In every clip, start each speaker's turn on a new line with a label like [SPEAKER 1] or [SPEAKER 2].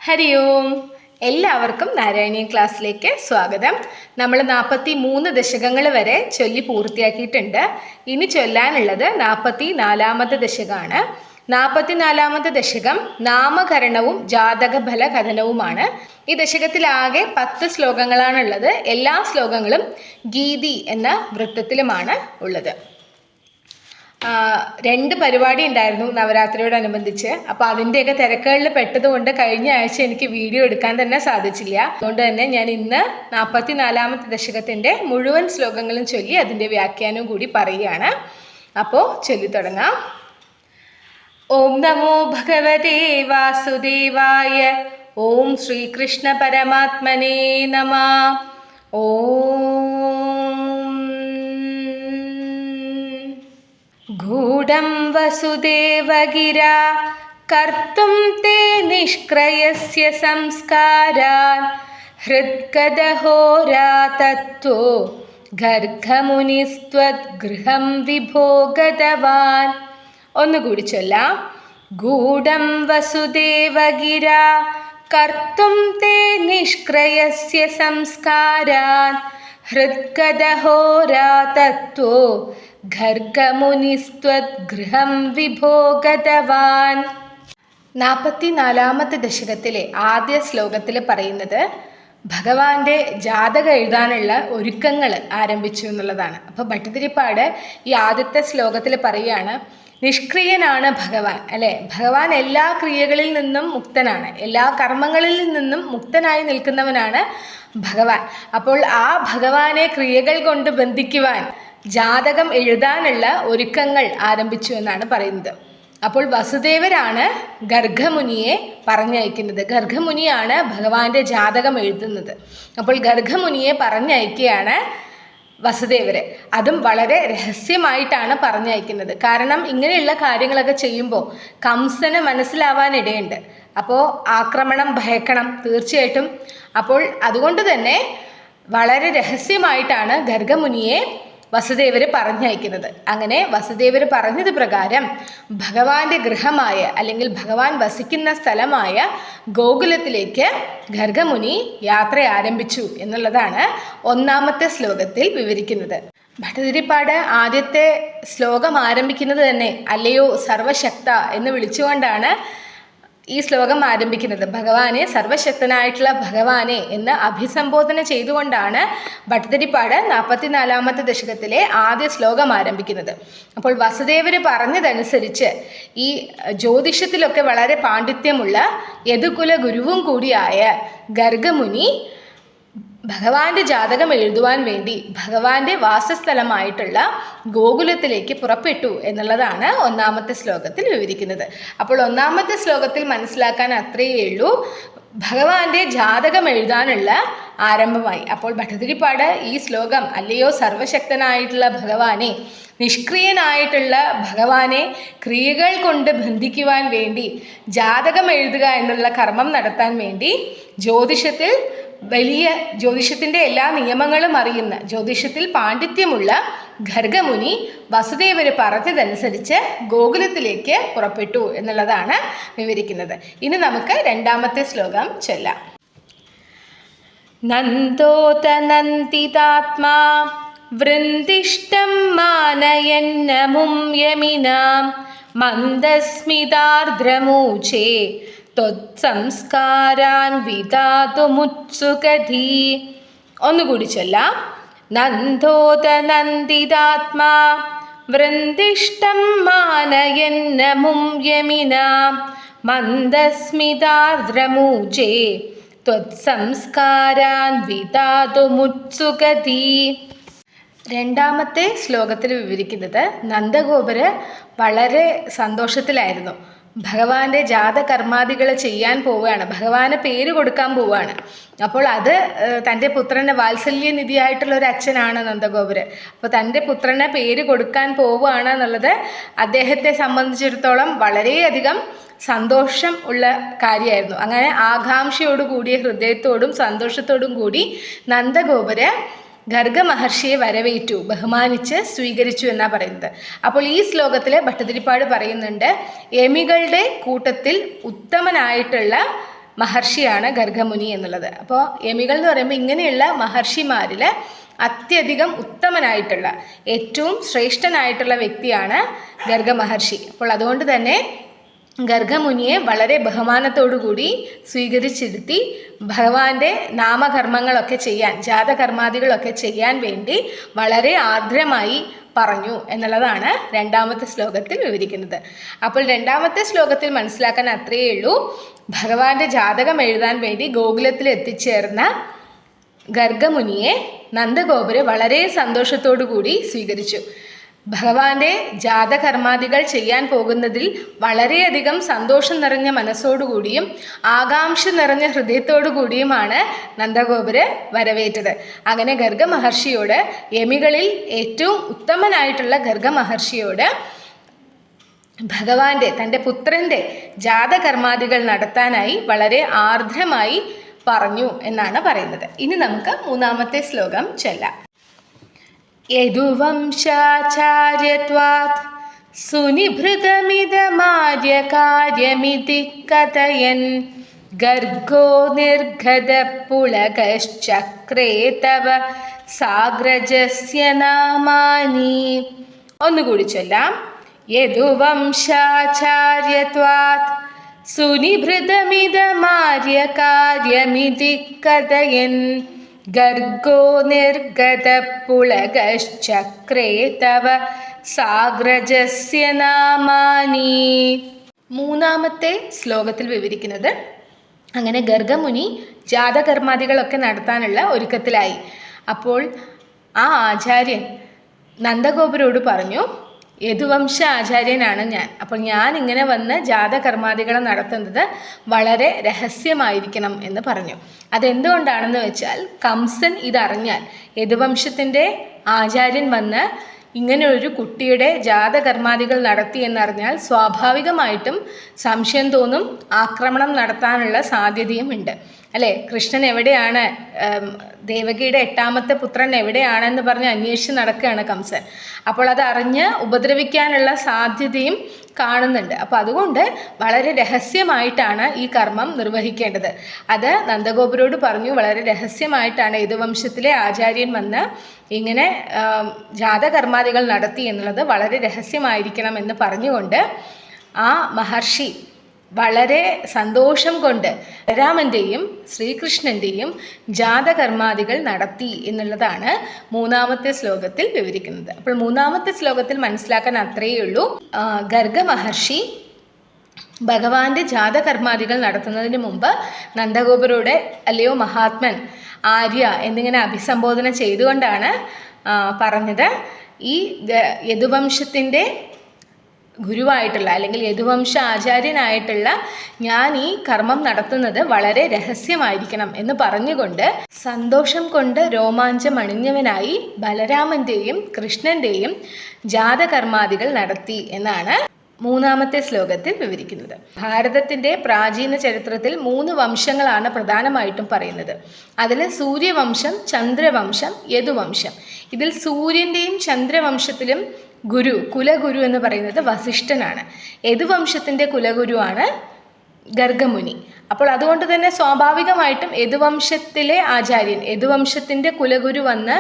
[SPEAKER 1] ഹരി ഓം. എല്ലാവർക്കും നാരായണീയ ക്ലാസ്സിലേക്ക് സ്വാഗതം. നമ്മൾ 43 ദശകങ്ങൾ വരെ ചൊല്ലി പൂർത്തിയാക്കിയിട്ടുണ്ട്. ഇനി ചൊല്ലാനുള്ളത് 44ാമത്തെ ദശകമാണ്. 44ാമത്തെ ദശകം നാമകരണവും ജാതകഫല കഥനവുമാണ്. ഈ ദശകത്തിലാകെ 10 ശ്ലോകങ്ങളാണുള്ളത്. എല്ലാ ശ്ലോകങ്ങളും ഗീതി എന്ന വൃത്തത്തിലുമാണ് ഉള്ളത്. 2 പരിപാടി ഉണ്ടായിരുന്നു നവരാത്രിയോടനുബന്ധിച്ച്. അപ്പോൾ അതിൻ്റെയൊക്കെ തിരക്കുകളിൽ പെട്ടതുകൊണ്ട് കഴിഞ്ഞ ആഴ്ച എനിക്ക് വീഡിയോ എടുക്കാൻ തന്നെ സാധിച്ചില്ല. അതുകൊണ്ട് തന്നെ ഞാൻ ഇന്ന് 44ാമത്തെ ദശകത്തിൻ്റെ മുഴുവൻ ശ്ലോകങ്ങളും ചൊല്ലി അതിൻ്റെ വ്യാഖ്യാനവും കൂടി പറയുകയാണ്. അപ്പോൾ ചൊല്ലി തുടങ്ങാം. ഓം നമോ ഭഗവതേ വാസുദേവായ. ഓം ശ്രീകൃഷ്ണ പരമാത്മനേ നമഃ. ഓം ഗൂഢം വസുദേവഗിരാ കർത്തും തേ നിഷ്ക്രയസ്യ സംസ്കാരാൻ ഹൃദ്ഗദഹോരാ തത്വോ ഗർഗമുനിസ്ത്വദ്ഗൃഹം വിഭോ ഗതവാൻ. ഒന്നുകൂടി ചൊല്ലാം. ഗൂഢം വസുദേവഗിരാ കർത്തും തേ നിഷ്ക്രയസ്യ സംസ്കാരാൻ ഹൃദ്ഗദഹോരാ തത്വോ ഗർഗമുനിസ്ത്വദ്ഗൃഹം വിഭോ ഗതവാൻ. 44ാമത്തെ ദശകത്തിലെ ആദ്യ ശ്ലോകത്തിൽ പറയുന്നത് ഭഗവാന്റെ ജാതകം എഴുതാനുള്ള ഒരുക്കങ്ങൾ ആരംഭിച്ചു എന്നുള്ളതാണ്. അപ്പോൾ ഭട്ടതിരിപ്പാട് ഈ ആദ്യത്തെ ശ്ലോകത്തിൽ പറയുകയാണ്, നിഷ്ക്രിയനാണ് ഭഗവാൻ, അല്ലേ? ഭഗവാൻ എല്ലാ ക്രിയകളിൽ നിന്നും മുക്തനാണ്, എല്ലാ കർമ്മങ്ങളിൽ നിന്നും മുക്തനായി നിൽക്കുന്നവനാണ് ഭഗവാൻ. അപ്പോൾ ആ ഭഗവാനെ ക്രിയകൾ കൊണ്ട് ബന്ധിക്കുവാൻ ജാതകം എഴുതാനുള്ള ഒരുക്കങ്ങൾ ആരംഭിച്ചു എന്നാണ് പറയുന്നത്. അപ്പോൾ വസുദേവരാണ് ഗർഗമുനിയെ പറഞ്ഞയക്കുന്നത്. ഗർഗമുനിയാണ് ഭഗവാന്റെ ജാതകം എഴുതുന്നത്. അപ്പോൾ ഗർഗമുനിയെ പറഞ്ഞയക്കുകയാണ് വസുദേവര്. അതും വളരെ രഹസ്യമായിട്ടാണ് പറഞ്ഞയക്കുന്നത്. കാരണം ഇങ്ങനെയുള്ള കാര്യങ്ങളൊക്കെ ചെയ്യുമ്പോൾ കംസന് മനസ്സിലാവാനിടയുണ്ട്. അപ്പോൾ ആക്രമണം ഭയക്കണം തീർച്ചയായിട്ടും. അപ്പോൾ അതുകൊണ്ട് തന്നെ വളരെ രഹസ്യമായിട്ടാണ് ഗർഗമുനിയെ വസുദേവർ പറഞ്ഞയക്കുന്നത്. അങ്ങനെ വസുദേവർ പറഞ്ഞത് പ്രകാരം ഭഗവാന്റെ ഗൃഹമായ അല്ലെങ്കിൽ ഭഗവാൻ വസിക്കുന്ന സ്ഥലമായ ഗോകുലത്തിലേക്ക് ഗർഗമുനി യാത്ര ആരംഭിച്ചു എന്നുള്ളതാണ് 1ാമത്തെ ശ്ലോകത്തിൽ വിവരിക്കുന്നത്. ഭട്ടതിരിപ്പാട് ആദ്യത്തെ ശ്ലോകം ആരംഭിക്കുന്നത് തന്നെ അല്ലയോ സർവശക്ത എന്ന് വിളിച്ചുകൊണ്ടാണ് ഈ ശ്ലോകം ആരംഭിക്കുന്നത്. ഭഗവാനെ, സർവശക്തനായിട്ടുള്ള ഭഗവാനെ എന്ന് അഭിസംബോധന ചെയ്തുകൊണ്ടാണ് ഭട്ടതിരിപ്പാട് 44ാമത്തെ ദശകത്തിലെ ആദ്യ ശ്ലോകം ആരംഭിക്കുന്നത്. അപ്പോൾ വസുദേവർ പറഞ്ഞതനുസരിച്ച് ഈ ജ്യോതിഷത്തിലൊക്കെ വളരെ പാണ്ഡിത്യമുള്ള യദുകുല ഗുരുവും കൂടിയായ ഗർഗമുനി ഭഗവാന്റെ ജാതകം എഴുതുവാൻ വേണ്ടി ഭഗവാന്റെ വാസസ്ഥലമായിട്ടുള്ള ഗോകുലത്തിലേക്ക് പുറപ്പെട്ടു എന്നുള്ളതാണ് 1ാമത്തെ ശ്ലോകത്തിൽ വിവരിക്കുന്നത്. അപ്പോൾ 1ാമത്തെ ശ്ലോകത്തിൽ മനസ്സിലാക്കാൻ അത്രയേ ഉള്ളൂ, ഭഗവാന്റെ ജാതകം എഴുതാനുള്ള ആരംഭമായി. അപ്പോൾ ഭട്ടതിരിപ്പാട് ഈ ശ്ലോകം അല്ലയോ സർവശക്തനായിട്ടുള്ള ഭഗവാനെ, നിഷ്ക്രിയനായിട്ടുള്ള ഭഗവാനെ ക്രിയകൾ കൊണ്ട് ബന്ധിക്കുവാൻ വേണ്ടി ജാതകം എഴുതുക എന്നുള്ള കർമ്മം നടത്താൻ വേണ്ടി ജ്യോതിഷത്തിൻ്റെ എല്ലാ നിയമങ്ങളും അറിയുന്ന, ജ്യോതിഷത്തിൽ പാണ്ഡിത്യമുള്ള ഗർഗമുനി വസുദേവർ പറഞ്ഞതനുസരിച്ച് ഗോകുലത്തിലേക്ക് പുറപ്പെട്ടു എന്നുള്ളതാണ് വിവരിക്കുന്നത്. ഇനി നമുക്ക് 2ാമത്തെ ശ്ലോകം ചൊല്ലാം. നന്ദോത നന്ദിതാത്മാ വൃന്ദിഷ്ടം മാനയന്നമും യമിനാം മന്ദസ്മിതാർദ്രമൂചേ ത്വത്സംസ്കാരാൻ വിദാതുമുത്സുകധീ. ഒന്നുകൂടി ചൊല്ലാം. നന്ദോത നന്ദിതാത്മാ വൃന്ദിഷ്ടം മാനയന്നമും യമിനാം മന്ദസ്മിതാർദ്രമൂചേ ത്വത്സംസ്കാരാൻ വിദാതുമുത്സുകധീ. 2ാമത്തെ ശ്ലോകത്തിൽ വിവരിക്കുന്നത് നന്ദഗോപര് വളരെ സന്തോഷത്തിലായിരുന്നു. ഭഗവാന്റെ ജാതകർമാദികൾ ചെയ്യാൻ പോവുകയാണ്, ഭഗവാന് പേര് കൊടുക്കാൻ പോവുകയാണ്. അപ്പോൾ അത് തൻ്റെ പുത്രൻ്റെ വാത്സല്യനിധിയായിട്ടുള്ള ഒരു അച്ഛനാണ് നന്ദഗോപര്. അപ്പോൾ തൻ്റെ പുത്രനെ പേര് കൊടുക്കാൻ പോവുകയാണ് എന്നുള്ളത് അദ്ദേഹത്തെ സംബന്ധിച്ചിടത്തോളം വളരെയധികം സന്തോഷം ഉള്ള കാര്യമായിരുന്നു. അങ്ങനെ ആകാംക്ഷയോടു കൂടിയ ഹൃദയത്തോടും സന്തോഷത്തോടും കൂടി നന്ദഗോപര് ഗർഗമഹർഷിയെ വരവേറ്റു, ബഹുമാനിച്ച് സ്വീകരിച്ചു എന്നാണ് പറയുന്നത്. അപ്പോൾ ഈ ശ്ലോകത്തിൽ ഭട്ടതിരിപ്പാട് പറയുന്നുണ്ട്, യമികളുടെ കൂട്ടത്തിൽ ഉത്തമനായിട്ടുള്ള മഹർഷിയാണ് ഗർഗമുനി എന്നുള്ളത്. അപ്പോൾ യമികൾ എന്ന് പറയുമ്പോൾ ഇങ്ങനെയുള്ള മഹർഷിമാരിൽ അത്യധികം ഉത്തമനായിട്ടുള്ള ഏറ്റവും ശ്രേഷ്ഠനായിട്ടുള്ള വ്യക്തിയാണ് ഗർഗ മഹർഷി. അപ്പോൾ അതുകൊണ്ട് തന്നെ ഗർഗമുനിയെ വളരെ ബഹുമാനത്തോടുകൂടി സ്വീകരിച്ചിരുത്തി ഭഗവാന്റെ നാമകർമ്മങ്ങളൊക്കെ ചെയ്യാൻ, ജാതകർമാദികളൊക്കെ ചെയ്യാൻ വേണ്ടി വളരെ ആർദ്രമായി പറഞ്ഞു എന്നുള്ളതാണ് രണ്ടാമത്തെ ശ്ലോകത്തിൽ വിവരിക്കുന്നത്. അപ്പോൾ രണ്ടാമത്തെ ശ്ലോകത്തിൽ മനസ്സിലാക്കാൻ അത്രയേ ഉള്ളൂ. ഭഗവാന്റെ ജാതകം എഴുതാൻ വേണ്ടി ഗോകുലത്തിൽ എത്തിച്ചേർന്ന ഗർഗമുനിയെ നന്ദഗോപര് വളരെ സന്തോഷത്തോടു കൂടി സ്വീകരിച്ചു. ഭഗവാന്റെ ജാതകർമാദികൾ ചെയ്യാൻ പോകുന്നതിൽ വളരെയധികം സന്തോഷം നിറഞ്ഞ മനസ്സോടുകൂടിയും ആകാംക്ഷ നിറഞ്ഞ ഹൃദയത്തോടു കൂടിയുമാണ് നന്ദഗോപര് വരവേറ്റത്. അങ്ങനെ ഗർഗ മഹർഷിയോട്, യമികളിൽ ഏറ്റവും ഉത്തമനായിട്ടുള്ള ഗർഗ മഹർഷിയോട് ഭഗവാന്റെ തൻ്റെ പുത്രൻ്റെ ജാതകർമാദികൾ നടത്താനായി വളരെ ആർദ്രമായി പറഞ്ഞു എന്നാണ് പറയുന്നത്. ഇനി നമുക്ക് മൂന്നാമത്തെ ശ്ലോകം ചൊല്ലാം. യദുവംശാചാര്യത്വാത് സുനിഭൃതമിദമാര്യകാര്യമിതി കഥയൻ ഗർഗോ നിർഗതപുളകശ്ചക്രേ തവ സാഗ്രജസ്യ നാമാനി. ഒന്നുകൂടി ചൊല്ലാം. യദുവംശാചാര്യത്വാത് സുനിഭൃതമിദമാര്യകാര്യമിതി കഥയൻ ഗർഗോ നിർഗതപുളകശ്ചക്രേ തവ സാഗ്രജസ്യ നാമാനി. മൂന്നാമത്തെ ശ്ലോകത്തിൽ വിവരിക്കുന്നത്, അങ്ങനെ ഗർഗമുനി ജാതകർമാദികളൊക്കെ നടത്താനുള്ള ഒരുക്കത്തിലായി. അപ്പോൾ ആ ആചാര്യൻ നന്ദഗോപരോട് പറഞ്ഞു, യദുവംശ ആചാര്യനാണ് ഞാൻ. അപ്പോൾ ഞാൻ ഇങ്ങനെ വന്ന് ജാതകർമാദികളെ നടത്തുന്നത് വളരെ രഹസ്യമായിരിക്കണം എന്ന് പറഞ്ഞു. അതെന്തുകൊണ്ടാണെന്ന് വെച്ചാൽ, കംസൻ ഇതറിഞ്ഞാൽ, യദുവംശത്തിൻ്റെ ആചാര്യൻ വന്ന് ഇങ്ങനെ ഒരു കുട്ടിയുടെ ജാതകർമാദികൾ നടത്തി എന്നറിഞ്ഞാൽ സ്വാഭാവികമായിട്ടും സംശയം തോന്നും, ആക്രമണം നടത്താനുള്ള സാധ്യതയും ഉണ്ട് അല്ലേ. കൃഷ്ണൻ എവിടെയാണ്, ദേവകിയുടെ 8ാമത്തെ പുത്രൻ എവിടെയാണെന്ന് പറഞ്ഞ് അന്വേഷിച്ച് നടക്കുകയാണ് കംസൻ. അപ്പോൾ അതറിഞ്ഞ് ഉപദ്രവിക്കാനുള്ള സാധ്യതയും കാണുന്നുണ്ട്. അപ്പോൾ അതുകൊണ്ട് വളരെ രഹസ്യമായിട്ടാണ് ഈ കർമ്മം നിർവഹിക്കേണ്ടത്. അത് നന്ദഗോപരോട് പറഞ്ഞു, വളരെ രഹസ്യമായിട്ടാണ് യദുവംശത്തിലെ ആചാര്യൻ വന്ന് ഇങ്ങനെ ജാതകർമാദികൾ നടത്തി എന്നുള്ളത് വളരെ രഹസ്യമായിരിക്കണം എന്ന് പറഞ്ഞുകൊണ്ട് ആ മഹർഷി വളരെ സന്തോഷം കൊണ്ട് രാമൻ്റെയും ശ്രീകൃഷ്ണൻ്റെയും ജാതകർമാദികൾ നടത്തി എന്നുള്ളതാണ് മൂന്നാമത്തെ ശ്ലോകത്തിൽ വിവരിക്കുന്നത്. അപ്പോൾ മൂന്നാമത്തെ ശ്ലോകത്തിൽ മനസ്സിലാക്കാൻ അത്രയേ ഉള്ളൂ. ഗർഗ മഹർഷി ഭഗവാന്റെ ജാതകർമാദികൾ നടത്തുന്നതിന് മുമ്പ് നന്ദഗോപരോട് അല്ലയോ മഹാത്മൻ, ആര്യ എന്നിങ്ങനെ അഭിസംബോധന ചെയ്തുകൊണ്ടാണ് പറഞ്ഞത്, ഈ യദുവംശത്തിൻ്റെ ഗുരുവായിട്ടുള്ള അല്ലെങ്കിൽ യദുവംശ ആചാര്യനായിട്ടുള്ള ഞാൻ ഈ കർമ്മം നടത്തുന്നത് വളരെ രഹസ്യമായിരിക്കണം എന്ന് പറഞ്ഞുകൊണ്ട് സന്തോഷം കൊണ്ട് രോമാഞ്ചമണിഞ്ഞവനായി ബലരാമൻ്റെയും കൃഷ്ണൻ്റെയും ജാതകർമാദികൾ നടത്തി എന്നാണ് മൂന്നാമത്തെ ശ്ലോകത്തിൽ വിവരിക്കുന്നത്. ഭാരതത്തിൻ്റെ പ്രാചീന ചരിത്രത്തിൽ 3 വംശങ്ങളാണ് പ്രധാനമായിട്ടും പറയുന്നത്. അതിൽ സൂര്യവംശം, ചന്ദ്രവംശം, യദുവംശം. ഇതിൽ സൂര്യൻ്റെയും ചന്ദ്രവംശത്തിലും കുലഗുരു എന്ന് പറയുന്നത് വസിഷ്ഠനാണ്. യദുവംശത്തിൻ്റെ കുലഗുരുവാണ് ഗർഗമുനി. അപ്പോൾ അതുകൊണ്ട് തന്നെ സ്വാഭാവികമായിട്ടും യദുവംശത്തിലെ ആചാര്യൻ, യദുവംശത്തിൻ്റെ കുലഗുരു വന്ന്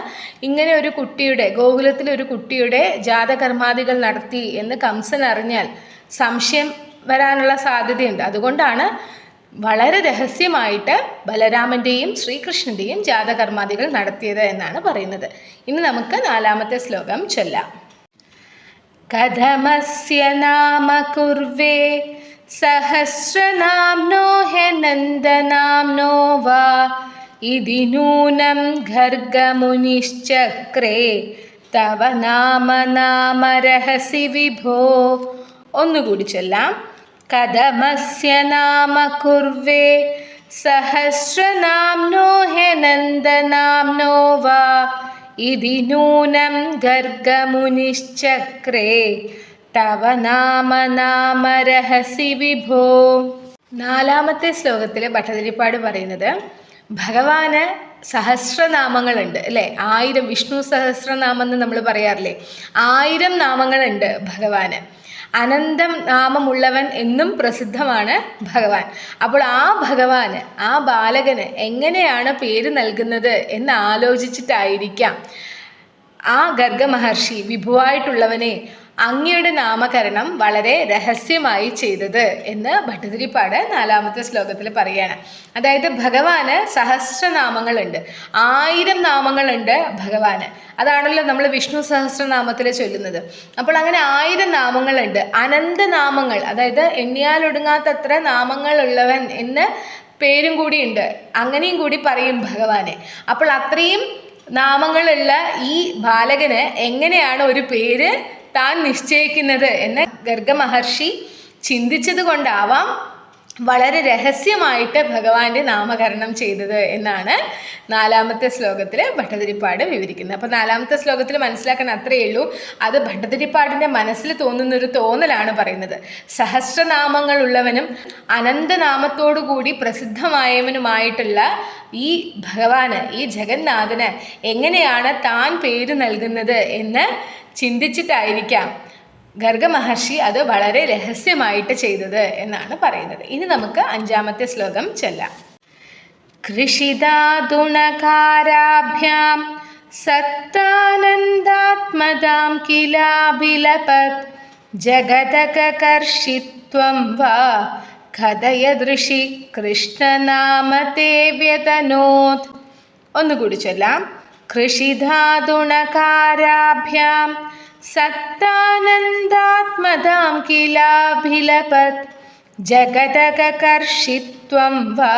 [SPEAKER 1] ഇങ്ങനെ ഒരു കുട്ടിയുടെ, ഗോകുലത്തിലെ ഒരു കുട്ടിയുടെ ജാതകർമാദികൾ നടത്തി എന്ന് കംസൻ അറിഞ്ഞാൽ സംശയം വരാനുള്ള സാധ്യതയുണ്ട്. അതുകൊണ്ടാണ് വളരെ രഹസ്യമായിട്ട് ബലരാമൻ്റെയും ശ്രീകൃഷ്ണൻ്റെയും ജാതകർമാദികൾ നടത്തിയത് എന്നാണ് പറയുന്നത്. ഇനി നമുക്ക് 4ാമത്തെ ശ്ലോകം ചൊല്ലാം. കഥമസ്യ നാമ കുർവേ സഹസ്രനാംനോ ഹ്യനന്ദനാംനോ വാ ഇതി നൂനം ഗർഗമുനിശ്ചക്രേ തവ നാമരഹസി വിഭോ. ഒന്നുകൂടി ചൊല്ലാം. കഥമസ്യ നാമ കുർവേ സഹസ്രനാംനോ ഹ്യനന്ദനാംനോ വാ ഇതി നൂനം ഗർഗമുനിശ്ചക്രേ തവ നാമരഹസി വിഭോ. 4ാമത്തെ ശ്ലോകത്തിൽ ഭട്ടതിരിപ്പാട് പറയുന്നത്, ഭഗവാന് സഹസ്രനാമങ്ങളുണ്ട് അല്ലേ. 1000 വിഷ്ണു സഹസ്രനാമം എന്ന് നമ്മൾ പറയാറില്ലേ, 1000 നാമങ്ങളുണ്ട് ഭഗവാന്. അനന്തം നാമമുള്ളവൻ എന്നും പ്രസിദ്ധമാണ് ഭഗവാൻ. അപ്പോൾ ആ ഭഗവാന്, ആ ബാലകന് എങ്ങനെയാണ് പേര് നൽകുന്നത് എന്ന് ആലോചിച്ചിട്ടായിരിക്കാം ആ ഗർഗ മഹർഷി വിഭുവായിട്ടുള്ളവനെ അങ്ങയുടെ നാമകരണം വളരെ രഹസ്യമായി ചെയ്തത് എന്ന് ഭട്ടതിരിപ്പാട് 4-ാമത്തെ ശ്ലോകത്തിൽ പറയുകയാണ്. അതായത് ഭഗവാന് സഹസ്രനാമങ്ങളുണ്ട്, 1000 നാമങ്ങളുണ്ട് ഭഗവാന്. അതാണല്ലോ നമ്മൾ വിഷ്ണു സഹസ്രനാമത്തിൽ ചൊല്ലുന്നത്. അപ്പോൾ അങ്ങനെ 1000 നാമങ്ങളുണ്ട്, അനന്തനാമങ്ങൾ, അതായത് എണ്ണിയാലൊടുങ്ങാത്തത്ര നാമങ്ങളുള്ളവൻ എന്ന് പേരും കൂടിയുണ്ട്. അങ്ങനെയും കൂടി പറയും ഭഗവാനെ. അപ്പോൾ അത്രയും നാമങ്ങളുള്ള ഈ ബാലകന് എങ്ങനെയാണ് ഒരു പേര് താൻ നിശ്ചയിക്കുന്നത് എന്ന് ഗർഗ മഹർഷി ചിന്തിച്ചത് കൊണ്ടാവാം വളരെ രഹസ്യമായിട്ട് ഭഗവാന്റെ നാമകരണം ചെയ്തത് എന്നാണ് 4-ാമത്തെ ശ്ലോകത്തിൽ ഭട്ടതിരിപ്പാട് വിവരിക്കുന്നത്. അപ്പോൾ 4-ാമത്തെ ശ്ലോകത്തിൽ മനസ്സിലാക്കാൻ അത്രയേ ഉള്ളൂ. അത് ഭട്ടതിരിപ്പാടിൻ്റെ മനസ്സിൽ തോന്നുന്നൊരു തോന്നലാണ് പറയുന്നത്. സഹസ്രനാമങ്ങളുള്ളവനും അനന്തനാമത്തോടുകൂടി പ്രസിദ്ധമായവനുമായിട്ടുള്ള ഈ ഭഗവാന്, ഈ ജഗന്നാഥന് എങ്ങനെയാണ് താൻ പേര് നൽകുന്നത് എന്ന് ചിന്തിച്ചിട്ടായിരിക്കാം ഗർഗ മഹർഷി അത് വളരെ രഹസ്യമായിട്ട് ചെയ്തത് എന്നാണ് പറയുന്നത്. ഇനി നമുക്ക് 5-ാമത്തെ ശ്ലോകം ചൊല്ലാം. കൃഷിതാതുണകാരാഭ്യാം സത്താനന്ദാത്മതാം കിലാഭിലപത് ജഗതകർഷിത്വം വാ കഥയദൃശി കൃഷ്ണനാമതേ വ്യതനോത്. ഒന്നുകൂടി ചൊല്ലാം. കൃഷിധാതുണകാരാഭ്യാം സത്താനന്ദാത്മതാം കിലാഭിലപത് ജഗതകർഷിത്വം വാ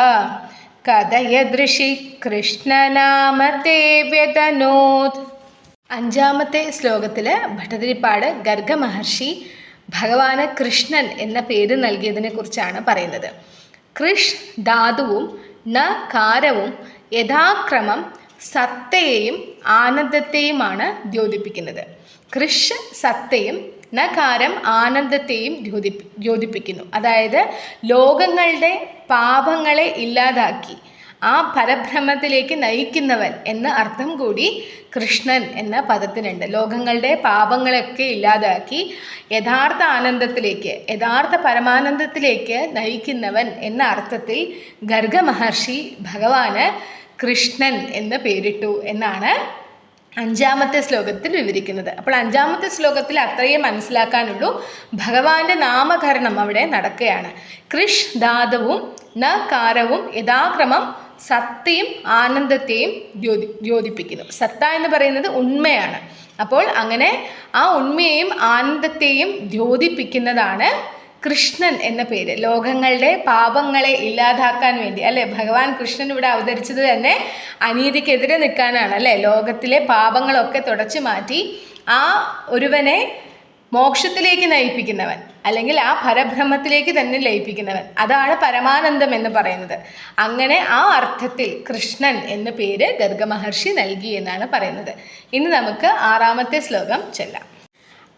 [SPEAKER 1] കഥയദൃശി കൃഷ്ണനാമതേ വ്യതനോത്. 5-ാമത്തെ ശ്ലോകത്തിൽ ഭട്ടതിരിപ്പാട് ഗർഗ മഹർഷി ഭഗവാന് കൃഷ്ണൻ എന്ന പേര് നൽകിയതിനെ കുറിച്ചാണ് പറയുന്നത്. കൃഷ് ധാതുവും ന കാരവും യഥാക്രമം സത്തയെയും ആനന്ദത്തെയുമാണ് ദ്യോതിപ്പിക്കുന്നത്. കൃഷ് സത്തയും നകാരം ആനന്ദത്തെയും ദ്യോതിപ്പിക്കുന്നു. അതായത് ലോകങ്ങളുടെ പാപങ്ങളെ ഇല്ലാതാക്കി ആ പരബ്രഹ്മത്തിലേക്ക് നയിക്കുന്നവൻ എന്ന അർത്ഥം കൂടി കൃഷ്ണൻ എന്ന പദത്തിനുണ്ട്. ലോകങ്ങളുടെ പാപങ്ങളൊക്കെ ഇല്ലാതാക്കി യഥാർത്ഥ ആനന്ദത്തിലേക്ക്, യഥാർത്ഥ പരമാനന്ദത്തിലേക്ക് നയിക്കുന്നവൻ എന്ന അർത്ഥത്തിൽ ഗർഗ മഹർഷി ഭഗവാന് കൃഷ്ണൻ എന്ന് പേരിട്ടു എന്നാണ് 5-ാമത്തെ ശ്ലോകത്തിൽ വിവരിക്കുന്നത്. അപ്പോൾ 5-ാമത്തെ ശ്ലോകത്തിൽ അത്രയേ മനസ്സിലാക്കാനുള്ളൂ. ഭഗവാന്റെ നാമകരണം അവിടെ നടക്കുകയാണ്. കൃഷ് ധാതുവും ന കാരവും യഥാക്രമം സത്തയും ആനന്ദത്തെയും ദ്യോതിപ്പിക്കുന്നു. സത്ത എന്ന് പറയുന്നത് ഉണ്മയാണ്. അപ്പോൾ അങ്ങനെ ആ ഉണ്മയെയും ആനന്ദത്തെയും ദ്യോതിപ്പിക്കുന്നതാണ് കൃഷ്ണൻ എന്ന പേര്. ലോകങ്ങളുടെ പാപങ്ങളെ ഇല്ലാതാക്കാൻ വേണ്ടി അല്ലേ ഭഗവാൻ കൃഷ്ണൻ ഇവിടെ അവതരിച്ചത് തന്നെ അനീതിക്കെതിരെ നിൽക്കാനാണ് അല്ലേ. ലോകത്തിലെ പാപങ്ങളൊക്കെ തുടച്ചു മാറ്റി ആ ഒരുവനെ മോക്ഷത്തിലേക്ക് നയിപ്പിക്കുന്നവൻ, അല്ലെങ്കിൽ ആ പരബ്രഹ്മത്തിലേക്ക് തന്നെ ലയിപ്പിക്കുന്നവൻ, അതാണ് പരമാനന്ദം എന്ന് പറയുന്നത്. അങ്ങനെ ആ അർത്ഥത്തിൽ കൃഷ്ണൻ എന്ന പേര് ഗർഗ മഹർഷി നൽകി എന്നാണ് പറയുന്നത്. ഇനി നമുക്ക് 6-ാമത്തെ ശ്ലോകം ചൊല്ലാം.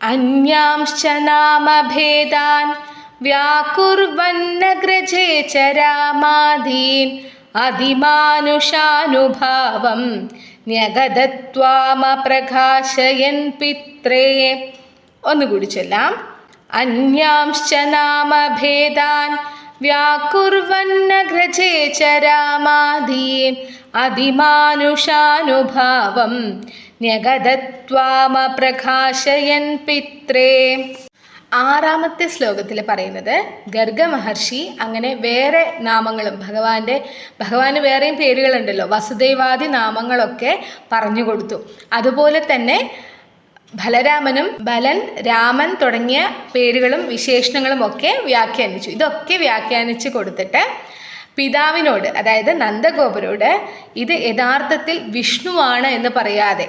[SPEAKER 1] അന്യാംശ്ച നാമഭേദാൻ വ്യാകുർവന്നഗ്രജേ ച രാമാദീൻ അതിമാനുഷാനുഭാവം ന്യഗതത്വാമപ്രകാശയൻ പിത്രേ. ഒന്നുകൂടി ചൊല്ലാം. അന്യാംശ്ച നാമഭേദാൻ വ്യാകുർവന്നഗ്രജേ ച രാമാദീൻ അതിമാനുഷാനുഭാവം ന്യഗതത്വാമപ്രകാശയൻ പിത്രേ. 6-ാമത്തെ ശ്ലോകത്തിൽ പറയുന്നത് ഗർഗ മഹർഷി അങ്ങനെ വേറെ നാമങ്ങളും ഭഗവാന് വേറെയും പേരുകളുണ്ടല്ലോ, വസുദേവാദി നാമങ്ങളൊക്കെ പറഞ്ഞു കൊടുത്തു. അതുപോലെ തന്നെ ബലരാമനും ബലൻ, രാമൻ തുടങ്ങിയ പേരുകളും വിശേഷണങ്ങളും ഒക്കെ വ്യാഖ്യാനിച്ചു. ഇതൊക്കെ വ്യാഖ്യാനിച്ചു കൊടുത്തിട്ട് പിതാവിനോട്, അതായത് നന്ദഗോപരോട് ഇത് യഥാർത്ഥത്തിൽ വിഷ്ണുവാണ് എന്ന് പറയാതെ,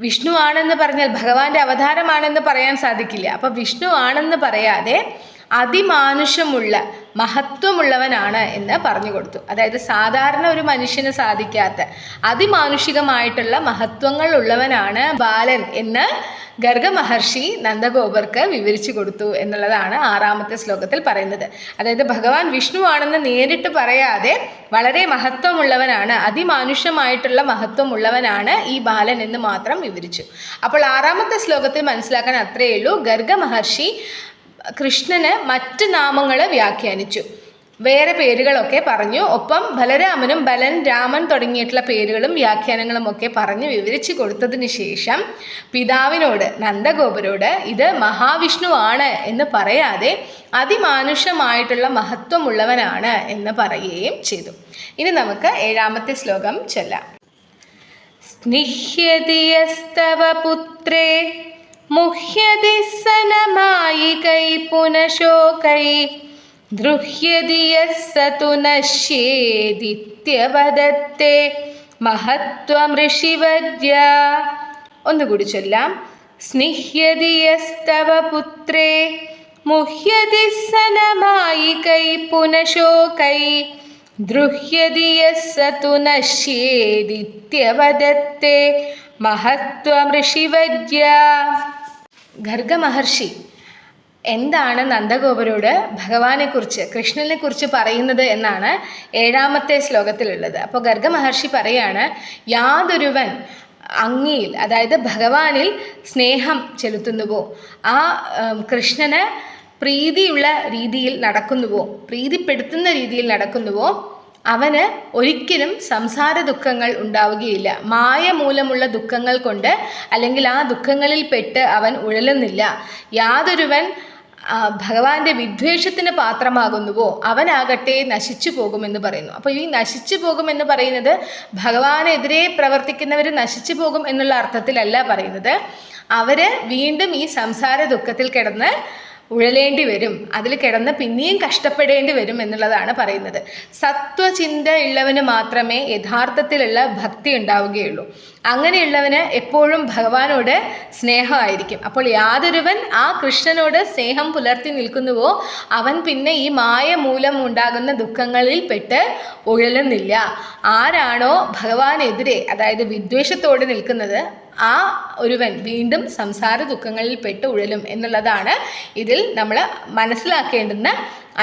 [SPEAKER 1] വിഷ്ണു ആണെന്ന് പറഞ്ഞാൽ ഭഗവാന്റെ അവതാരമാണെന്ന് പറയാൻ സാധിക്കില്ല. അപ്പം വിഷ്ണു ആണെന്ന് പറയാതെ അതിമാനുഷമുള്ള മഹത്വമുള്ളവനാണ് എന്ന് പറഞ്ഞു കൊടുത്തു. അതായത് സാധാരണ ഒരു മനുഷ്യന് സാധിക്കാത്ത അതിമാനുഷികമായിട്ടുള്ള മഹത്വങ്ങൾ ഉള്ളവനാണ് ബാലൻ എന്ന് ഗർഗ മഹർഷി നന്ദഗോപർക്ക് വിവരിച്ചു കൊടുത്തു എന്നുള്ളതാണ് 6-ാമത്തെ ശ്ലോകത്തിൽ പറയുന്നത്. അതായത് ഭഗവാൻ വിഷ്ണു ആണെന്ന് നേരിട്ട് പറയാതെ വളരെ മഹത്വമുള്ളവനാണ്, അതിമാനുഷ്യമായിട്ടുള്ള മഹത്വമുള്ളവനാണ് ഈ ബാലൻ എന്ന് മാത്രം വിവരിച്ചു. അപ്പോൾ 6-ാമത്തെ ശ്ലോകത്തിൽ മനസ്സിലാക്കാൻ അത്രയേ ഉള്ളൂ. ഗർഗ മഹർഷി കൃഷ്ണന് മറ്റ് നാമങ്ങൾ വ്യാഖ്യാനിച്ചു, വേറെ പേരുകളൊക്കെ പറഞ്ഞു. ഒപ്പം ബലരാമനും ബലൻ, രാമൻ തുടങ്ങിയിട്ടുള്ള പേരുകളും വ്യാഖ്യാനങ്ങളും ഒക്കെ പറഞ്ഞ് വിവരിച്ചു കൊടുത്തതിന് ശേഷം പിതാവിനോട്, നന്ദഗോപരോട് ഇത് മഹാവിഷ്ണു ആണ് എന്ന് പറയാതെ അതിമാനുഷമായിട്ടുള്ള മഹത്വമുള്ളവനാണ് എന്ന് പറയുകയും ചെയ്തു. ഇനി നമുക്ക് 7ാമത്തെ ശ്ലോകം ചൊല്ലാം. സ്നിഹ്യതിയസ്തവ പുത്രേ മുഹ്യതി സനമായികൈ പുനശോകൈ ദ്രുഹ്യതി യസ്സതു നശ്യേദിത്യവദത്തെ മഹത്വം ഋഷിവര്യ. ഒന്നുകൂടി ചൊല്ലാം. സ്നിഹ്യതി യസ്തവ പുത്രേ മുഹ്യതി സനമായികൈ പുനശോകൈ ദ്രുഹ്യതി യസ്സതു നശ്യേദിത്യവദത്തെ മഹത്വം ഋഷിവര്യ. ഗർഗ മഹർഷി എന്താണ് നന്ദഗോപരോട് ഭഗവാനെക്കുറിച്ച്, കൃഷ്ണനെക്കുറിച്ച് പറയുന്നത് എന്നാണ് 7ാമത്തെ ശ്ലോകത്തിലുള്ളത്. അപ്പോൾ ഗർഗ മഹർഷി പറയാണ്, യാതൊരുവൻ അങ്ങിയിൽ, അതായത് ഭഗവാനിൽ സ്നേഹം ചെലുത്തുന്നുവോ, ആ കൃഷ്ണന് പ്രീതിയുള്ള രീതിയിൽ നടക്കുന്നുവോ, പ്രീതിപ്പെടുത്തുന്ന രീതിയിൽ നടക്കുന്നുവോ, അവന് ഒരിക്കലും സംസാര ദുഃഖങ്ങൾ ഉണ്ടാവുകയില്ല. മായ മൂലമുള്ള ദുഃഖങ്ങൾ കൊണ്ട് അല്ലെങ്കിൽ ആ ദുഃഖങ്ങളിൽ പെട്ട് അവൻ ഉഴലുന്നില്ല. യാതൊരുവൻ ഭഗവാന്റെ വിദ്വേഷത്തിന് പാത്രമാകുന്നുവോ അവനാകട്ടെ നശിച്ചു പോകുമെന്ന് പറയുന്നു. അപ്പോൾ ഈ നശിച്ചു പോകുമെന്ന് പറയുന്നത് ഭഗവാനെതിരെ പ്രവർത്തിക്കുന്നവർ നശിച്ചു പോകും എന്നുള്ള അർത്ഥത്തിലല്ല പറയുന്നത്. അവർ വീണ്ടും ഈ സംസാര ദുഃഖത്തിൽ കിടന്ന് ഉഴലേണ്ടി വരും, അതിൽ കിടന്ന് പിന്നെയും കഷ്ടപ്പെടേണ്ടി വരും എന്നുള്ളതാണ് പറയുന്നത്. സത്വചിന്ത ഉള്ളവന് മാത്രമേ യഥാർത്ഥത്തിലുള്ള ഭക്തി ഉണ്ടാവുകയുള്ളൂ. അങ്ങനെയുള്ളവന് എപ്പോഴും ഭഗവാനോട് സ്നേഹമായിരിക്കും. അപ്പോൾ യാതൊരുവൻ ആ കൃഷ്ണനോട് സ്നേഹം പുലർത്തി നിൽക്കുന്നുവോ അവൻ പിന്നെ ഈ മായ മൂലം ഉണ്ടാകുന്ന ദുഃഖങ്ങളിൽ പെട്ട് ഉഴലുന്നില്ല. ആരാണോ ഭഗവാനെതിരെ, അതായത് വിദ്വേഷത്തോടെ നിൽക്കുന്നത്, ആ ഒരുവൻ വീണ്ടും സംസാര ദുഃഖങ്ങളിൽ പെട്ട് ഉഴലും എന്നുള്ളതാണ് ഇതിൽ നമ്മൾ മനസ്സിലാക്കേണ്ടുന്ന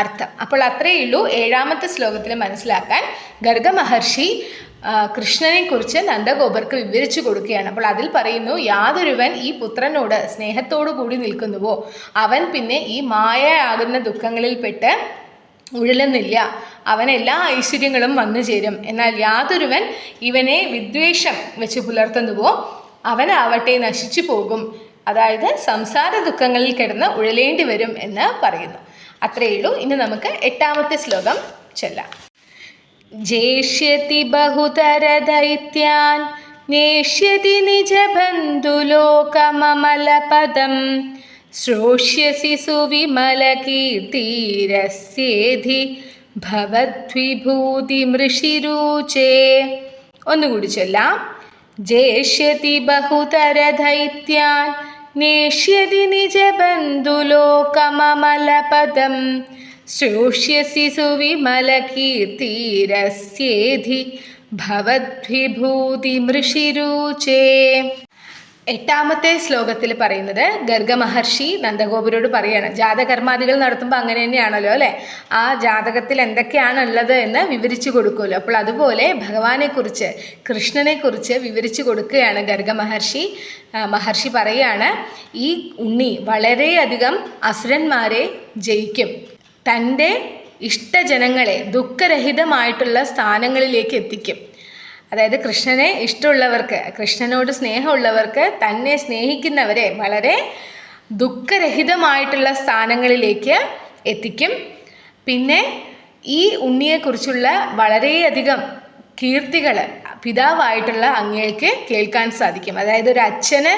[SPEAKER 1] അർത്ഥം. അപ്പോൾ അത്രയേ ഉള്ളൂ 7ാമത്തെ ശ്ലോകത്തിൽ മനസ്സിലാക്കാൻ. ഗർഗ മഹർഷി കൃഷ്ണനെക്കുറിച്ച് നന്ദഗോപർക്ക് വിവരിച്ചു കൊടുക്കുകയാണ്. അപ്പോൾ അതിൽ പറയുന്നു, യാതൊരുവൻ ഈ പുത്രനോട് സ്നേഹത്തോടു കൂടി നിൽക്കുന്നുവോ അവൻ പിന്നെ ഈ മായ ആകുന്ന ദുഃഖങ്ങളിൽ പെട്ട് ഉഴലുന്നില്ല. അവൻ എല്ലാ ഐശ്വര്യങ്ങളും വന്നു ചേരും. എന്നാൽ യാതൊരുവൻ ഇവനെ വിദ്വേഷം വെച്ച് പുലർത്തുന്നുവോ അവനാവട്ടെ നശിച്ചു പോകും, അതായത് സംസാര ദുഃഖങ്ങളിൽ കിടന്ന് ഉഴലേണ്ടി വരും എന്ന് പറയുന്നു. അത്രയേ ഉള്ളൂ. ഇനി നമുക്ക് 8ാമത്തെ ശ്ലോകം ചൊല്ലാം. ജേഷ്യതി ബഹുതര ദൈത്യാൻ നേഷ്യതി നിജബന്ധുലോകമമലപദം ശ്രോഷ്യസി സുവിമലകീർത്തിരസ്യേധി ഭവദ്വിഭൂതി മൃഷിരൂചേ. ഒന്നുകൂടി ചൊല്ലാം. ജേഷ്യതി ബഹുതര ദൈത്യാൻ നേഷ്യതി നിജബന്ധുലോകമമലപദം ശ്രോഷ്യസി സുവിമലകീർത്തിരസ്യേധി ഭവദ്വിഭൂതി മൃഷിരൂചേ. 8ാമത്തെ ശ്ലോകത്തിൽ പറയുന്നത് ഗർഗ മഹർഷി നന്ദഗോപരോട് പറയാണ്. ജാതകർമാദികൾ നടത്തുമ്പോൾ അങ്ങനെ തന്നെയാണല്ലോ അല്ലേ, ആ ജാതകത്തിൽ എന്തൊക്കെയാണ് ഉള്ളത് എന്ന് വിവരിച്ചു കൊടുക്കുമല്ലോ. അപ്പോൾ അതുപോലെ ഭഗവാനെക്കുറിച്ച്, കൃഷ്ണനെക്കുറിച്ച് വിവരിച്ചു കൊടുക്കുകയാണ് ഗർഗ മഹർഷി. മഹർഷി പറയാണ്, ഈ ഉണ്ണി വളരെയധികം അസുരന്മാരെ ജയിക്കും, തൻ്റെ ഇഷ്ടജനങ്ങളെ ദുഃഖരഹിതമായിട്ടുള്ള സ്ഥാനങ്ങളിലേക്ക് എത്തിക്കും. അതായത് കൃഷ്ണനെ ഇഷ്ടമുള്ളവർക്ക്, കൃഷ്ണനോട് സ്നേഹമുള്ളവർക്ക്, തന്നെ സ്നേഹിക്കുന്നവരെ വളരെ ദുഃഖരഹിതമായിട്ടുള്ള സ്ഥാനങ്ങളിലേക്ക് എത്തിക്കും. പിന്നെ ഈ ഉണ്ണിയെക്കുറിച്ചുള്ള വളരെയധികം കീർത്തികൾ പിതാവായിട്ടുള്ള അങ്ങേക്ക് കേൾക്കാൻ സാധിക്കും. അതായത് ഒരു അച്ഛന്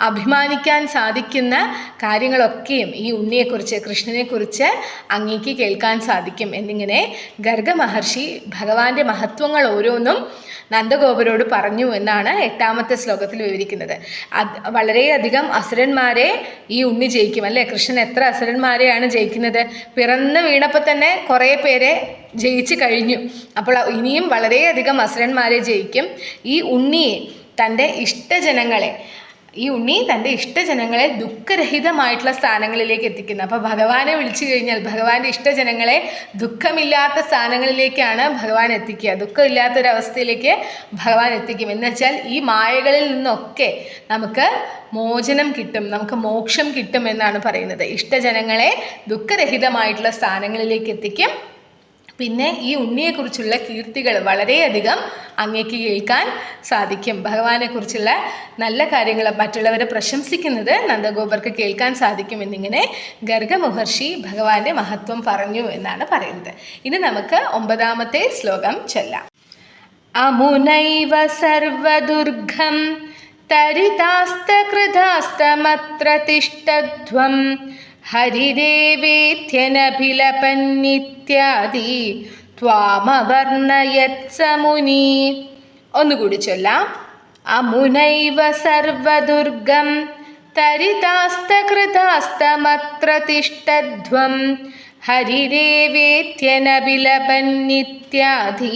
[SPEAKER 1] അഭിമാനിക്കാൻ സാധിക്കുന്ന കാര്യങ്ങളൊക്കെയും ഈ ഉണ്ണിയെക്കുറിച്ച്, കൃഷ്ണനെക്കുറിച്ച് അങ്ങേക്ക് കേൾക്കാൻ സാധിക്കും എന്നിങ്ങനെ ഗർഗ മഹർഷി ഭഗവാന്റെ മഹത്വങ്ങൾ ഓരോന്നും നന്ദഗോപരോട് പറഞ്ഞു എന്നാണ് 8ാമത്തെ ശ്ലോകത്തിൽ വിവരിക്കുന്നത്. വളരെയധികം അസുരന്മാരെ ഈ ഉണ്ണി ജയിക്കും അല്ലേ. കൃഷ്ണൻ എത്ര അസുരന്മാരെയാണ് ജയിക്കുന്നത്? പിറന്ന് വീണപ്പോൾ തന്നെ കുറേ പേരെ ജയിച്ചു കഴിഞ്ഞു. അപ്പോൾ ഇനിയും വളരെയധികം അസുരന്മാരെ ജയിക്കും. ഈ ഉണ്ണിയെ, തൻ്റെ ഇഷ്ടജനങ്ങളെ, ഈ ഉണ്ണി തൻ്റെ ഇഷ്ടജനങ്ങളെ ദുഃഖരഹിതമായിട്ടുള്ള സ്ഥാനങ്ങളിലേക്ക് എത്തിക്കുന്നത്. അപ്പോൾ ഭഗവാനെ വിളിച്ചു കഴിഞ്ഞാൽ ഭഗവാന്റെ ഇഷ്ടജനങ്ങളെ ദുഃഖമില്ലാത്ത സ്ഥാനങ്ങളിലേക്കാണ് ഭഗവാൻ എത്തിക്കുക. ദുഃഖമില്ലാത്തൊരവസ്ഥയിലേക്ക് ഭഗവാൻ എത്തിക്കും. എന്ന് വെച്ചാൽ ഈ മായകളിൽ നിന്നൊക്കെ നമുക്ക് മോചനം കിട്ടും, നമുക്ക് മോക്ഷം കിട്ടും എന്നാണ് പറയുന്നത്. ഇഷ്ടജനങ്ങളെ ദുഃഖരഹിതമായിട്ടുള്ള സ്ഥാനങ്ങളിലേക്ക് എത്തിക്കും. പിന്നെ ഈ ഉണ്ണിയെക്കുറിച്ചുള്ള കീർത്തികൾ വളരെയധികം അങ്ങേക്ക് കേൾക്കാൻ സാധിക്കും. ഭഗവാനെക്കുറിച്ചുള്ള നല്ല കാര്യങ്ങൾ മറ്റുള്ളവരെ പ്രശംസിക്കുന്നത് നന്ദഗോപർക്ക് കേൾക്കാൻ സാധിക്കും എന്നിങ്ങനെ ഗർഗ മഹർഷി ഭഗവാന്റെ മഹത്വം പറഞ്ഞു എന്നാണ് പറയുന്നത്. ഇനി നമുക്ക് 9ാമത്തെ ശ്ലോകം ചൊല്ലാം. അമുനൈവ സർവദുർഗം തരിതാസ്തകൃതാസ്തമത്ര തിഷ്ടധ്വം ഹരിരേവേത്യനഭിലപന്നിത്യാദി ത്വാമവർണയത്സമുനി. ഒന്നുകൂടി ചൊല്ലാം. അമുനൈവ സർവദുർഗം തരിതാസ്തകൃതാസ്തമത്ര തിഷ്ടധ്വം ഹരിരേവേത്യനഭിലപന്നിത്യാദി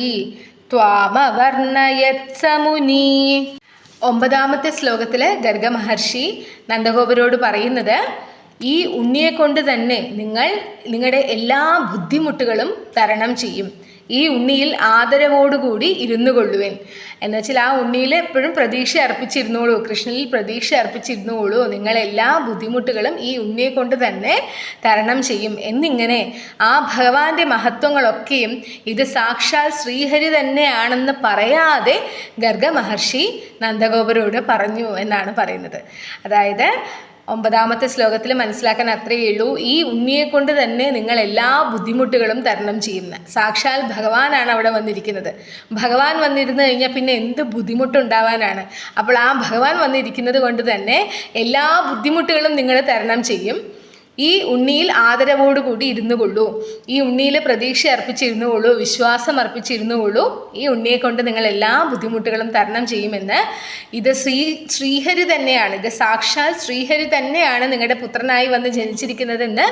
[SPEAKER 1] ത്വാമവർണയത്സമുനി. 9ാമത്തെ ശ്ലോകത്തിൽ ഗർഗ മഹർഷി നന്ദഗോപരോട് പറയുന്നത്, ഈ ഉണ്ണിയെ കൊണ്ട് തന്നെ നിങ്ങൾ നിങ്ങളുടെ എല്ലാ ബുദ്ധിമുട്ടുകളും തരണം ചെയ്യും. ഈ ഉണ്ണിയിൽ ആദരവോടുകൂടി ഇരുന്നു കൊള്ളുവേൻ. എന്നുവെച്ചാൽ ആ ഉണ്ണിയിൽ എപ്പോഴും പ്രതീക്ഷ അർപ്പിച്ചിരുന്നോളൂ, കൃഷ്ണനിൽ പ്രതീക്ഷ അർപ്പിച്ചിരുന്നോളൂ. നിങ്ങളെല്ലാ ബുദ്ധിമുട്ടുകളും ഈ ഉണ്ണിയെ കൊണ്ട് തന്നെ തരണം ചെയ്യും എന്നിങ്ങനെ ആ ഭഗവാന്റെ മഹത്വങ്ങളൊക്കെയും ഇത് സാക്ഷാൽ ശ്രീഹരി തന്നെയാണെന്ന് പറയാതെ ഗർഗ മഹർഷി നന്ദഗോപരോട് പറഞ്ഞു എന്നാണ് പറയുന്നത്. അതായത് 9ാമത്തെ ശ്ലോകത്തിൽ മനസ്സിലാക്കാൻ അത്രയേ ഉള്ളൂ. ഈ ഉണ്ണിയെ കൊണ്ട് തന്നെ നിങ്ങൾ എല്ലാ ബുദ്ധിമുട്ടുകളും തരണം ചെയ്യുന്ന സാക്ഷാൽ ഭഗവാനാണ് അവിടെ വന്നിരിക്കുന്നത്. ഭഗവാൻ വന്നിരുന്നു കഴിഞ്ഞാൽ പിന്നെ എന്ത് ബുദ്ധിമുട്ടുണ്ടാവാനാണ്? അപ്പോൾ ആ ഭഗവാൻ വന്നിരിക്കുന്നത് കൊണ്ട് തന്നെ എല്ലാ ബുദ്ധിമുട്ടുകളും നിങ്ങൾ തരണം ചെയ്യും. ഈ ഉണ്ണിയിൽ ആദരവോടുകൂടി ഇരുന്നു കൊള്ളൂ, ഈ ഉണ്ണിയിൽ പ്രതീക്ഷ അർപ്പിച്ചിരുന്നു കൊള്ളൂ, വിശ്വാസം അർപ്പിച്ചിരുന്നു കൊള്ളൂ. ഈ ഉണ്ണിയെ കൊണ്ട് നിങ്ങൾ എല്ലാ ബുദ്ധിമുട്ടുകളും തരണം ചെയ്യുമെന്ന് ഇത് ശ്രീഹരി തന്നെയാണ്, ഇത് സാക്ഷാൽ ശ്രീഹരി തന്നെയാണ് നിങ്ങളുടെ പുത്രനായി വന്ന് ജനിച്ചിരിക്കുന്നതെന്ന്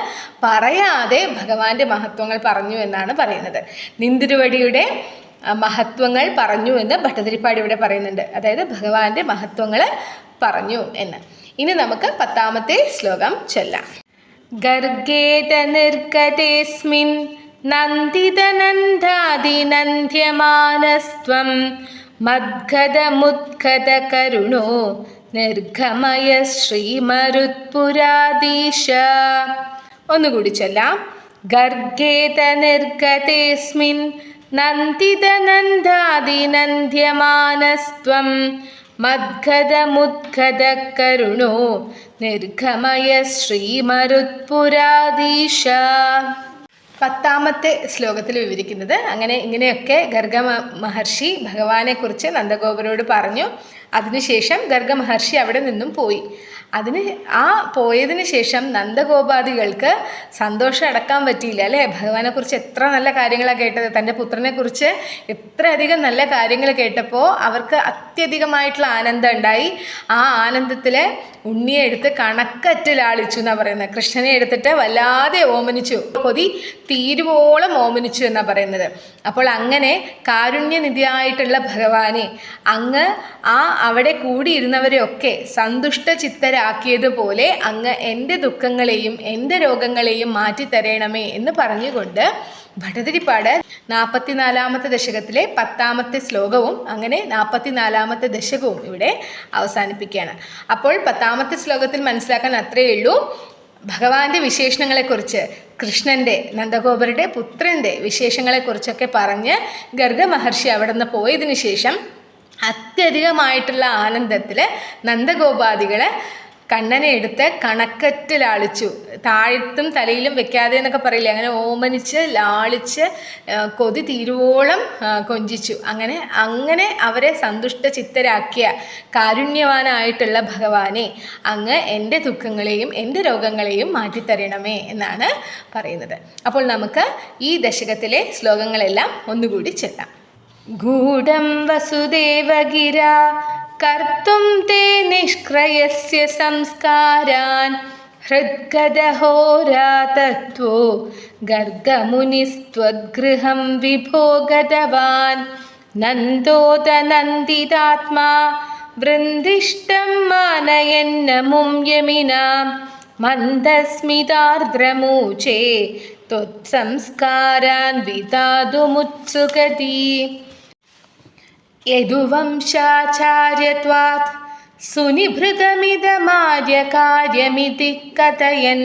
[SPEAKER 1] പറയാതെ ഭഗവാന്റെ മഹത്വങ്ങൾ പറഞ്ഞു എന്നാണ് പറയുന്നത്. നിന്തിരുവടിയുടെ മഹത്വങ്ങൾ പറഞ്ഞു എന്ന് ഭട്ടതിരിപ്പാട് ഇവിടെ പറയുന്നുണ്ട്. അതായത് ഭഗവാന്റെ മഹത്വങ്ങൾ പറഞ്ഞു എന്ന്. ഇനി നമുക്ക് 10ാമത്തെ ശ്ലോകം ചൊല്ലാം. ഗർഗേത നിർഗതേസ്മിൻ നന്ദിതനന്ദാദിനന്ദ്യമാനസ്ത്വം മദ്ഗതമുദ്ഗതകരുണോ നിർഗമയ ശ്രീമരുത്പുരാധീശ. ഒന്നുകൂടി ചൊല്ലാം. ഗർഗേത നിർഗതേസ്മിൻ നന്ദിതനന്ദാദിനന്ദ്യമാനസ്ത്വം മദ്ഗതമുദ്ഗതകരുണോ നിർഗമയ ശ്രീമരുത്പുരാധീശ. 10ാമത്തെ ശ്ലോകത്തിൽ വിവരിക്കുന്നത് ഇങ്ങനെയൊക്കെ ഗർഗ മഹർഷി ഭഗവാനെക്കുറിച്ച് നന്ദഗോപരോട് പറഞ്ഞു. അതിനുശേഷം ഗർഗ മഹർഷി അവിടെ നിന്നും പോയി. പോയതിന് ശേഷം നന്ദഗോപാദികൾക്ക് സന്തോഷം അടക്കാൻ പറ്റിയില്ല അല്ലേ? ഭഗവാനെക്കുറിച്ച് എത്ര നല്ല കാര്യങ്ങളാണ് കേട്ടത്, തൻ്റെ പുത്രനെക്കുറിച്ച് എത്രയധികം നല്ല കാര്യങ്ങൾ കേട്ടപ്പോൾ അവർക്ക് അത്യധികമായിട്ടുള്ള ആനന്ദം ഉണ്ടായി. ആ ആനന്ദത്തിൽ ഉണ്ണിയെ എടുത്ത് കണക്കറ്റ് ലാളിച്ചു എന്നാണ് പറയുന്നത്. കൃഷ്ണനെ എടുത്തിട്ട് വല്ലാതെ ഓമനിച്ചു, കൊതി തീരുവോളം ഓമനിച്ചു എന്നാണ് പറയുന്നത്. അപ്പോൾ അങ്ങനെ കാരുണ്യനിധിയായിട്ടുള്ള ഭഗവാനെ അങ്ങ് അവിടെ കൂടിയിരുന്നവരെയൊക്കെ സന്തുഷ്ട ചിത്തരാക്കിയതുപോലെ അങ്ങ് എൻ്റെ ദുഃഖങ്ങളെയും എൻ്റെ രോഗങ്ങളെയും മാറ്റിത്തരണമേ എന്ന് പറഞ്ഞുകൊണ്ട് ഭട്ടതിരിപ്പാട് 44ാമത്തെ ദശകത്തിലെ 10ാമത്തെ ശ്ലോകവും അങ്ങനെ 44ാമത്തെ ദശകവും ഇവിടെ അവസാനിപ്പിക്കുകയാണ്. അപ്പോൾ 10ാമത്തെ ശ്ലോകത്തിൽ മനസ്സിലാക്കാൻ അത്രയേ ഉള്ളൂ. ഭഗവാന്റെ വിശേഷണങ്ങളെക്കുറിച്ച്, കൃഷ്ണൻ്റെ നന്ദഗോപരുടെ പുത്രൻ്റെ വിശേഷങ്ങളെക്കുറിച്ചൊക്കെ പറഞ്ഞ് ഗർഗ മഹർഷി അവിടെ നിന്ന് പോയതിനു ശേഷം അത്യധികമായിട്ടുള്ള ആനന്ദത്തിൽ നന്ദഗോപാദികൾ കണ്ണനെ എടുത്ത് കണക്കറ്റ് ലാളിച്ചു. താഴത്തും തലയിലും വെക്കാതെ എന്നൊക്കെ പറയില്ലേ, അങ്ങനെ ഓമനിച്ച് ലാളിച്ച് കൊതി തീരുവോളം കൊഞ്ചിച്ചു. അങ്ങനെ അവരെ സന്തുഷ്ട ചിത്തരാക്കിയ കാരുണ്യവാനായിട്ടുള്ള ഭഗവാനെ അങ്ങ് എൻ്റെ ദുഃഖങ്ങളെയും എൻ്റെ രോഗങ്ങളെയും മാറ്റിത്തരണമേ എന്നാണ് പറയുന്നത്. അപ്പോൾ നമുക്ക് ഈ ദശകത്തിലെ ശ്ലോകങ്ങളെല്ലാം ഒന്നുകൂടി ചൊല്ലാം. ഗൂഢം വസുദേവഗിര കർത്തും തേ നിഷ്ക്രയസ്യ സംസ്കാരാൻ ഹൃദ്ഗദഹോരാതത്വോ ഗർഗമുനിസ്ത്വദ്ഗൃഹം വിഭോ ഗതവാൻ നന്ദോദനന്ദിതാത്മാ വൃന്ദിഷ്ടം മാനയന്നമും യമിനാം മന്ദസ്മിതാർദ്രമൂചേ ത്വത്സംസ്കാരാൻ വിതാതുമുത്സുകതി. യദുവംശാചാര്യത്വാത് സുനിഭൃതമിതമാര്യകാര്യമിതി കഥയൻ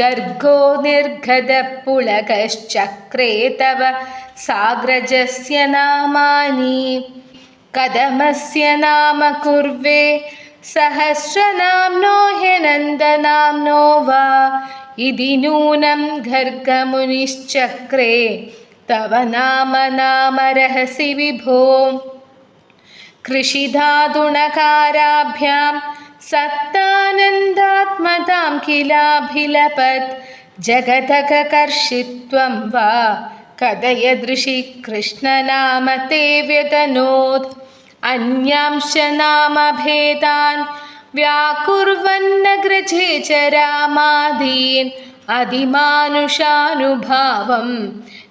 [SPEAKER 1] ഗർഗോ നിർഗതപുളകശ്ചക്രേ തവ സാഗ്രജസ്യ നാമാനി. കഥമസ്യ നാമ കുർവേ സഹസ്രനാംനോ ഹ്യനന്ദനാംനോ വാ ഇതി നൂനം ഗർഗമുനിശ്ചക്രേ തവ നാമരഹസി വിഭോ. കൃഷിധാതുണകാരാഭ്യാം സത്താനന്ദാത്മതാം കിലാഭിലപത് ജഗതകർഷിത്വം വാ കഥയദൃശി കൃഷ്ണനാമ തേ വ്യതനോത്. അന്യാംശ നാമഭേദാൻ വ്യാകുർവന്നഗ്രജേ ച രാമാദീൻ അതിമാനുഷാനുഭാവം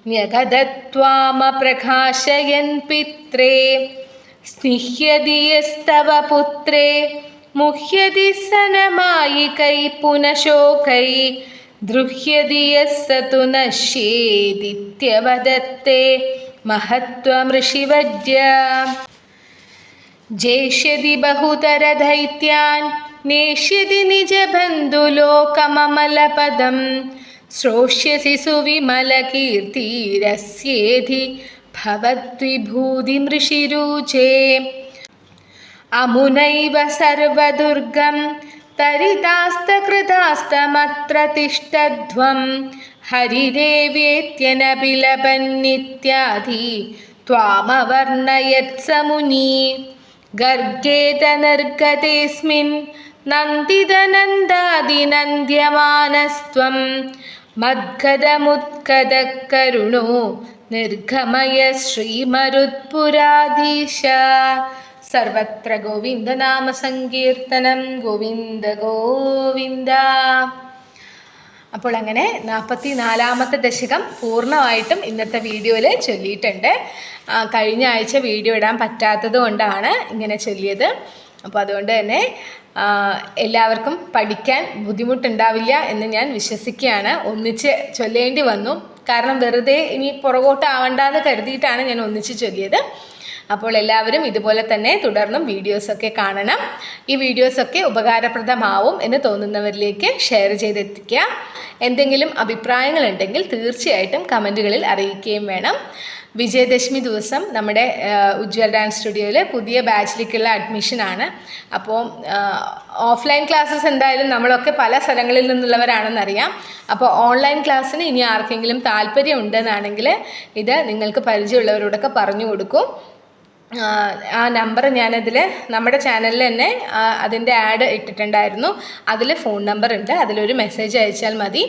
[SPEAKER 1] ന്യഗതത്വാമ പ്രകാശയൻ പിത്രേ. സ്നിഹ്യതി യസ്തവ പുത്രേ മുഹ്യതി സനമായികൈ പുനഃശോകൈ ദ്രുഹ്യതി യസ്സതു നശ്യേദിത്യവദത്തെ മഹത്വമൃഷിവര്യ. ജേഷ്യതി ബഹുതരദൈത്യാൻ നേഷ്യതി നിജബന്ധുലോകമമലപദം ശ്രോഷ്യസി സുവിമലകീർത്തിരസ്യേധി ഭവദ്വിഭൂതിമൃഷിരുചേ. അമുനൈവ സർവദുർഗം തരിതാസ്തകൃതാസ്തമത്ര തിഷ്ടധ്വം ഹരിരേവേത്യനബിലപന്നിത്യാധി ത്വാമവർണയത്സമുനി. ഗർഗേത നിർഗതേസ്മിൻ നന്ദിതനന്ദാദിനന്ദ്യമാനസ്ത്വം മദ്ഗതമുത്കദകരുണോ നിർഗമയ ശ്രീമരുത്പുരാധീശ. സർവത്ര ഗോവിന്ദനാമ സങ്കീർത്തനം. ഗോവിന്ദ ഗോവിന്ദ. അപ്പോൾ അങ്ങനെ 44-ാമത്തെ ദശകം പൂർണ്ണമായിട്ടും ഇന്നത്തെ വീഡിയോയിൽ ചൊല്ലിയിട്ടുണ്ട്. കഴിഞ്ഞ ആഴ്ച വീഡിയോ ഇടാൻ പറ്റാത്തത് കൊണ്ടാണ് ഇങ്ങനെ ചൊല്ലിയത്. അപ്പോൾ അതുകൊണ്ട് തന്നെ എല്ലാവർക്കും പഠിക്കാൻ ബുദ്ധിമുട്ടുണ്ടാവില്ല എന്ന് ഞാൻ വിശ്വസിക്കുകയാണ്. ഒന്നിച്ച് ചൊല്ലേണ്ടി വന്നു. കാരണം വെറുതെ ഇനി പുറകോട്ടാവണ്ടെന്ന് കരുതിയിട്ടാണ് ഞാൻ ഒന്നിച്ച് ചൊല്ലിയത്. അപ്പോൾ എല്ലാവരും ഇതുപോലെ തന്നെ തുടർന്നും വീഡിയോസൊക്കെ കാണണം. ഈ വീഡിയോസൊക്കെ ഉപകാരപ്രദമാവും എന്ന് തോന്നുന്നവരിലേക്ക് ഷെയർ ചെയ്തെത്തിക്കുക. എന്തെങ്കിലും അഭിപ്രായങ്ങളുണ്ടെങ്കിൽ തീർച്ചയായിട്ടും കമൻറ്റുകളിൽ അറിയിക്കുകയും വേണം. വിജയദശമി ദിവസം നമ്മുടെ ഉജ്ജ്വൽ ഡാൻസ് സ്റ്റുഡിയോയിൽ പുതിയ ബാച്ചിലേക്കുള്ള അഡ്മിഷനാണ്. അപ്പോൾ ഓഫ്ലൈൻ ക്ലാസ്സസ് എന്തായാലും നമ്മളൊക്കെ പല സ്ഥലങ്ങളിൽ നിന്നുള്ളവരാണെന്നറിയാം. അപ്പോൾ ഓൺലൈൻ ക്ലാസ്സിന് ഇനി ആർക്കെങ്കിലും താല്പര്യം ഉണ്ടെന്നാണെങ്കിൽ ഇത് നിങ്ങൾക്ക് പരിചയമുള്ളവരോടൊക്കെ പറഞ്ഞു കൊടുക്കും. ആ നമ്പർ ഞാനതിൽ നമ്മുടെ ചാനലിൽ തന്നെ അതിൻ്റെ ആഡ് ഇട്ടിട്ടുണ്ടായിരുന്നു. അതിൽ ഫോൺ നമ്പർ ഉണ്ട്. അതിലൊരു മെസ്സേജ് അയച്ചാൽ മതി.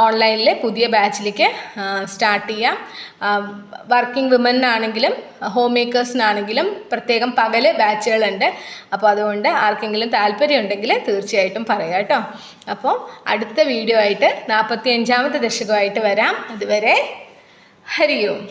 [SPEAKER 1] ഓൺലൈനിൽ പുതിയ ബാച്ചിലേക്ക് സ്റ്റാർട്ട് ചെയ്യാം. വർക്കിംഗ് വിമനാണെങ്കിലും ഹോം മേക്കേഴ്സിനാണെങ്കിലും പ്രത്യേകം പകൽ ബാച്ചുകളുണ്ട്. അപ്പോൾ അതുകൊണ്ട് ആർക്കെങ്കിലും താല്പര്യം ഉണ്ടെങ്കിൽ തീർച്ചയായിട്ടും പറയാം കേട്ടോ. അപ്പോൾ അടുത്ത വീഡിയോ ആയിട്ട് 45-ാമത്തെ ദശകമായിട്ട് വരാം. അതുവരെ ഹരി ഓം.